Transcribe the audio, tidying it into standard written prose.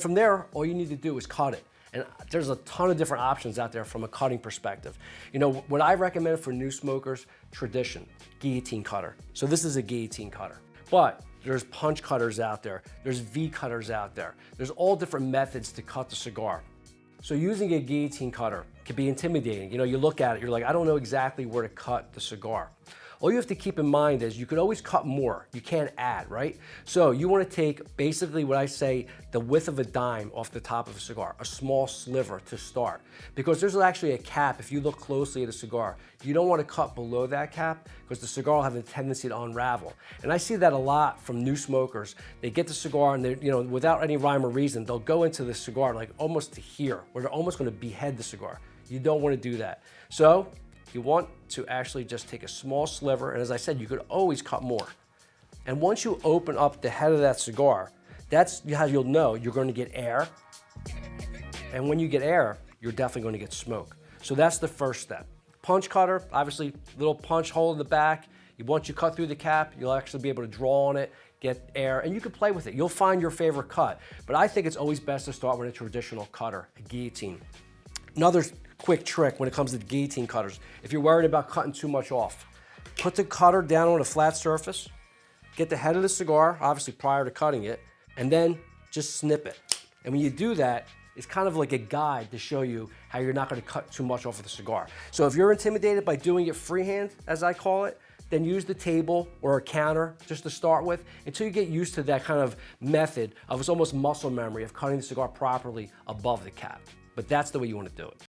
From there, all you need to do is cut it. And there's a ton of different options out there from a cutting perspective. You know, what I recommend for new smokers, tradition, guillotine cutter. So this is a guillotine cutter. But there's punch cutters out there. There's V cutters out there. There's all different methods to cut the cigar. So using a guillotine cutter can be intimidating. You know, you look at it, you're like, I don't know exactly where to cut the cigar. All you have to keep in mind is you can always cut more. You can't add, right? So you want to take basically what I say, the width of a dime off the top of a cigar, a small sliver to start. Because there's actually a cap, if you look closely at a cigar, you don't want to cut below that cap because the cigar will have a tendency to unravel. And I see that a lot from new smokers. They get the cigar and they're, you know, without any rhyme or reason, they'll go into the cigar like almost to here, where they're almost going to behead the cigar. You don't want to do that. So you want to actually just take a small sliver, and as I said, you could always cut more. And once you open up the head of that cigar, that's how you'll know you're going to get air. And when you get air, you're definitely going to get smoke. So that's the first step. Punch cutter, obviously, little punch hole in the back. Once you cut through the cap, you'll actually be able to draw on it, get air, and you can play with it. You'll find your favorite cut. But I think it's always best to start with a traditional cutter, a guillotine. Another quick trick when it comes to guillotine cutters, if you're worried about cutting too much off, put the cutter down on a flat surface, get the head of the cigar, obviously prior to cutting it, and then just snip it. And when you do that, it's kind of like a guide to show you how you're not going to cut too much off of the cigar. So if you're intimidated by doing it freehand, as I call it, then use the table or a counter just to start with until you get used to that kind of method of, it's almost muscle memory of cutting the cigar properly above the cap. But that's the way you want to do it.